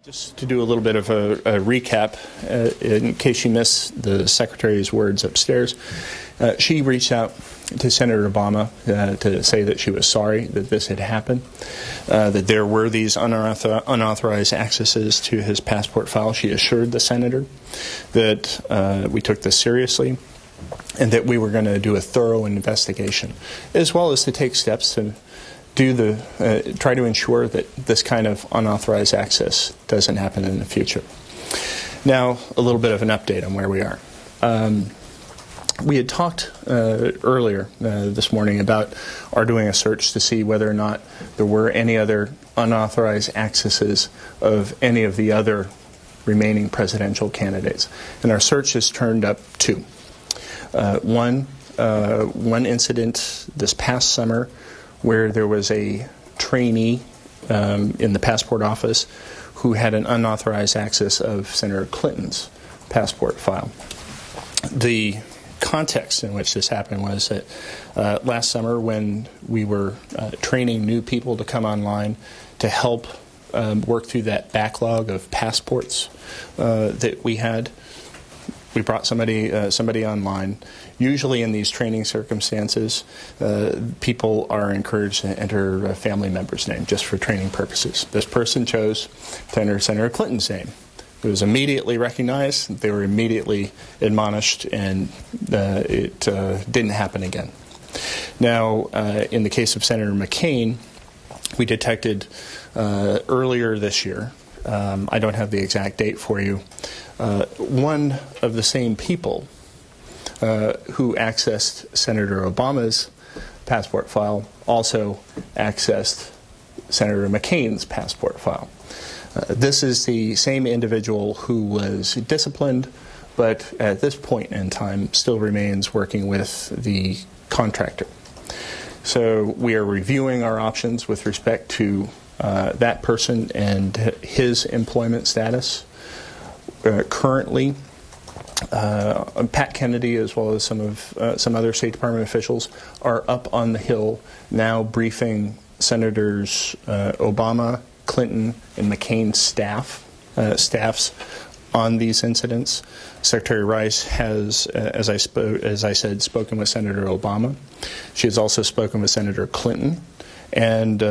Just to do a little bit of a recap, in case you missed the Secretary's words upstairs, she reached out to Senator Obama to say that she was sorry that this had happened, that there were these unauthorized accesses to his passport file. She assured the senator that we took this seriously and that we were going to do a thorough investigation, as well as to take steps to try to ensure that this kind of unauthorized access doesn't happen in the future. Now, a little bit of an update on where we are. We had talked earlier this morning about our doing a search to see whether or not there were any other unauthorized accesses of any of the other remaining presidential candidates. And our search has turned up two. One incident this past summer where there was a trainee in the passport office who had an unauthorized access of Senator Clinton's passport file. The context in which this happened was that last summer when we were training new people to come online to help work through that backlog of passports that we had, we brought somebody online. Usually in these training circumstances, people are encouraged to enter a family member's name just for training purposes. This person chose to enter Senator Clinton's name. It was immediately recognized, they were immediately admonished, and it didn't happen again. Now, in the case of Senator McCain, we detected earlier this year, I don't have the exact date for you, one of the same people who accessed Senator Obama's passport file also accessed Senator McCain's passport file. This is the same individual who was disciplined, but at this point in time still remains working with the contractor. So we are reviewing our options with respect to that person and his employment status. Currently, Pat Kennedy, as well as some other State Department officials, are up on the Hill now briefing Senators Obama, Clinton, and McCain's staffs on these incidents. Secretary Rice has, as I said, spoken with Senator Obama. She has also spoken with Senator Clinton. And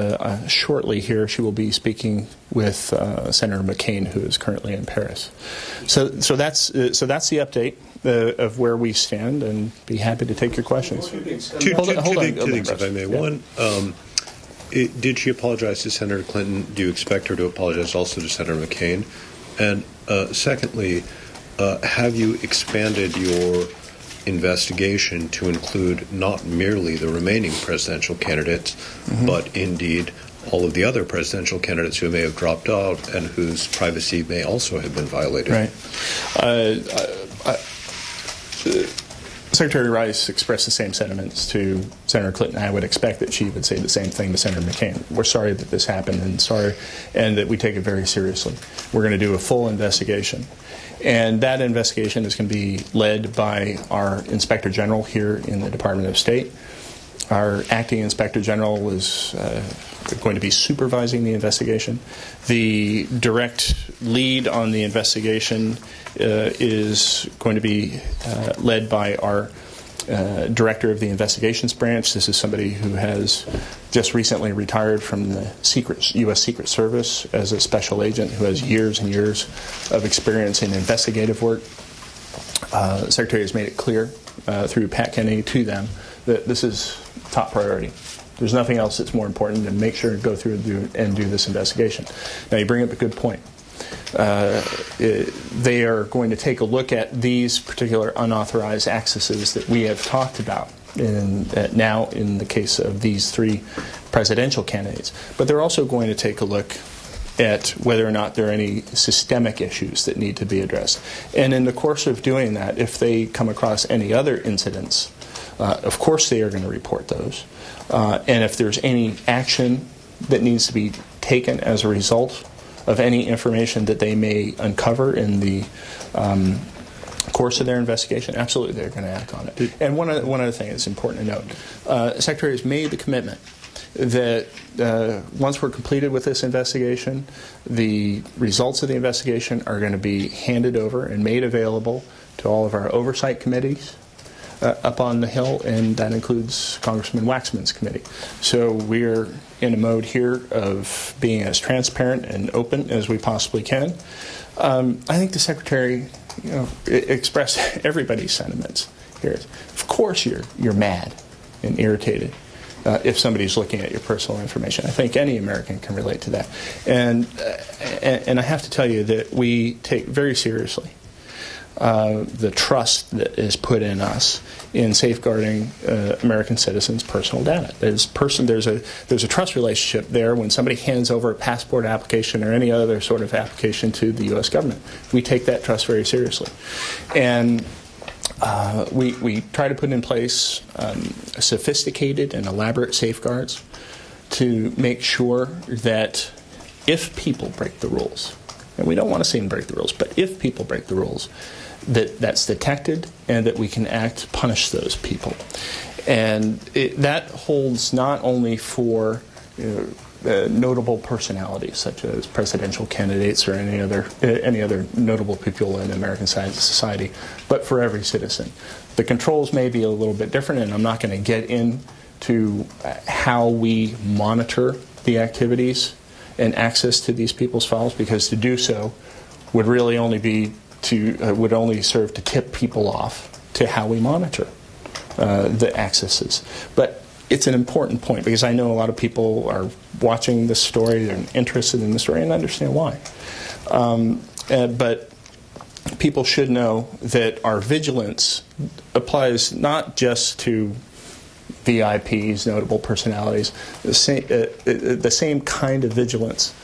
shortly here, she will be speaking with Senator McCain, who is currently in Paris. So that's the update of where we stand, and be happy to take your questions. Two things, if I may. One, did she apologize to Senator Clinton? Do you expect her to apologize also to Senator McCain? And secondly, have you expanded your investigation to include not merely the remaining presidential candidates, but indeed all of the other presidential candidates who may have dropped out and whose privacy may also have been violated? Right. Secretary Rice expressed the same sentiments to Senator Clinton. I would expect that she would say the same thing to Senator McCain. We're sorry that this happened, and that we take it very seriously. We're going to do a full investigation. And that investigation is going to be led by our Inspector General here in the Department of State. Our acting Inspector General is going to be supervising the investigation. The direct lead on the investigation is going to be led by our Director of the Investigations Branch. This is somebody who has just recently retired from the U.S. Secret Service as a special agent who has years and years of experience in investigative work. The Secretary has made it clear through Pat Kennedy to them that this is top priority. There's nothing else that's more important than make sure to go through and do this investigation. Now, you bring up a good point. They are going to take a look at these particular unauthorized accesses that we have talked about now in the case of these three presidential candidates. But they're also going to take a look at whether or not there are any systemic issues that need to be addressed. And in the course of doing that, if they come across any other incidents, of course they are going to report those. And if there's any action that needs to be taken as a result of any information that they may uncover in the course of their investigation, absolutely they're going to act on it. And one other thing that's important to note, the Secretary has made the commitment that once we're completed with this investigation, the results of the investigation are going to be handed over and made available to all of our oversight committees up on the Hill, and that includes Congressman Waxman's committee. So we're in a mode here of being as transparent and open as we possibly can. I think the Secretary, expressed everybody's sentiments here. Of course you're mad and irritated if somebody's looking at your personal information. I think any American can relate to that. And I have to tell you that we take very seriously the trust that is put in us in safeguarding American citizens' personal data. There's a trust relationship there when somebody hands over a passport application or any other sort of application to the U.S. government. We take that trust very seriously. And we try to put in place sophisticated and elaborate safeguards to make sure that if people break the rules, and we don't want to see them break the rules, but if people break the rules, that's detected and that we can punish those people. And that holds not only for notable personalities such as presidential candidates or any other notable people in American society, but for every citizen. The controls may be a little bit different, and I'm not going to get into how we monitor the activities and access to these people's files, because to do so would really only be would only serve to tip people off to how we monitor the accesses. But it's an important point, because I know a lot of people are watching this story, they're interested in the story, and understand why. But people should know that our vigilance applies not just to VIPs, notable personalities. The same kind of vigilance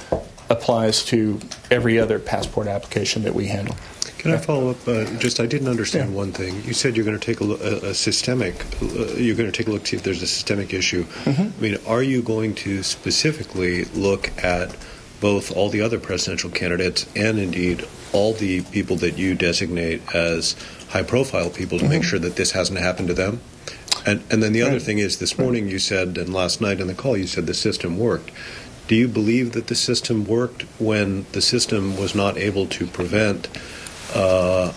applies to every other passport application that we handle. Can I follow up? I didn't understand one thing. You said you're going to take you're going to take a look to see if there's a systemic issue. Mm-hmm. I mean, are you going to specifically look at both all the other presidential candidates and indeed all the people that you designate as high-profile people to make sure that this hasn't happened to them? And then the other thing is, this morning you said, and last night in the call you said the system worked. Do you believe that the system worked when the system was not able to prevent the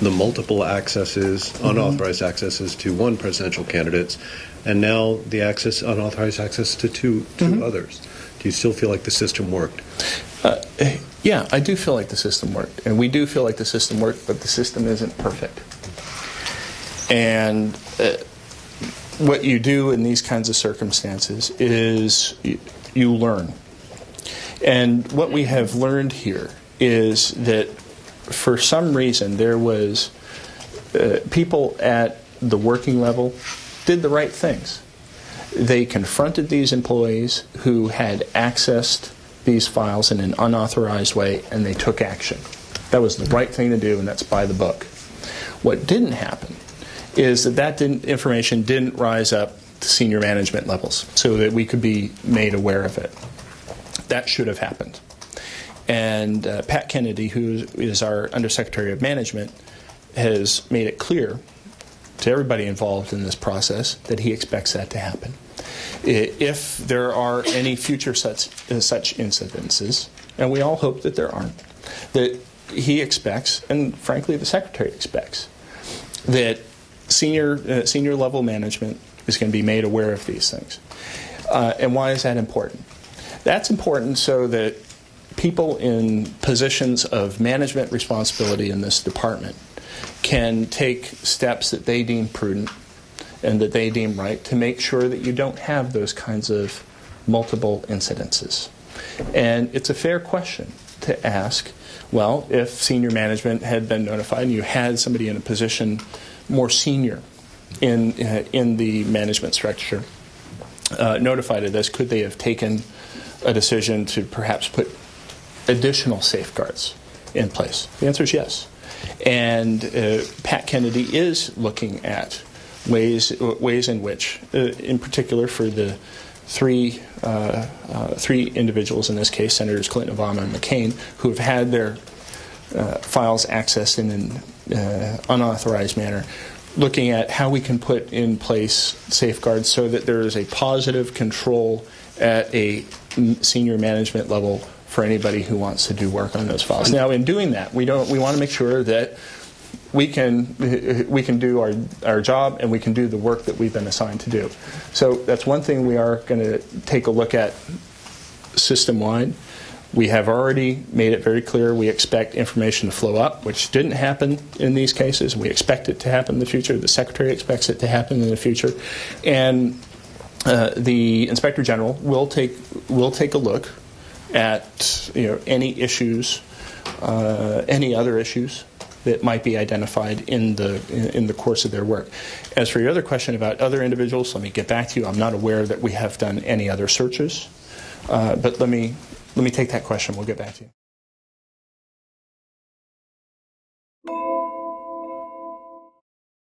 multiple accesses, unauthorized accesses to one presidential candidate, and now the unauthorized access to two others? Do you still feel like the system worked? Yeah, I do feel like the system worked, and we do feel like the system worked, but the system isn't perfect. And what you do in these kinds of circumstances is you learn. And what we have learned here is that for some reason there was people at the working level did the right things. They confronted these employees who had accessed these files in an unauthorized way, and they took action. That was the right thing to do, and that's by the book. What didn't happen is that information didn't rise up to senior management levels so that we could be made aware of it. That should have happened. And Pat Kennedy, who is our Undersecretary of Management, has made it clear to everybody involved in this process that he expects that to happen. If there are any future such incidences, and we all hope that there aren't, that he expects, and frankly the Secretary expects, that senior level management is going to be made aware of these things. And why is that important? That's important so that people in positions of management responsibility in this department can take steps that they deem prudent and that they deem right to make sure that you don't have those kinds of multiple incidences. And it's a fair question to ask, well, if senior management had been notified and you had somebody in a position more senior in the management structure notified of this, could they have taken a decision to perhaps put additional safeguards in place? The answer is yes. And Pat Kennedy is looking at ways in which, in particular for the three individuals in this case, Senators Clinton, Obama, and McCain, who have had their files accessed in an unauthorized manner, looking at how we can put in place safeguards so that there is a positive control at a senior management level for anybody who wants to do work on those files. Now, in doing that, we want to make sure that we can do our job and we can do the work that we've been assigned to do. So that's one thing we are going to take a look at system-wide. We have already made it very clear we expect information to flow up, which didn't happen in these cases. We expect it to happen in the future. The Secretary expects it to happen in the future. And the Inspector General will take a look at any issues, any other issues that might be identified in the course of their work. As for your other question about other individuals, let me get back to you. I'm not aware that we have done any other searches, but let me take that question. We'll get back to you.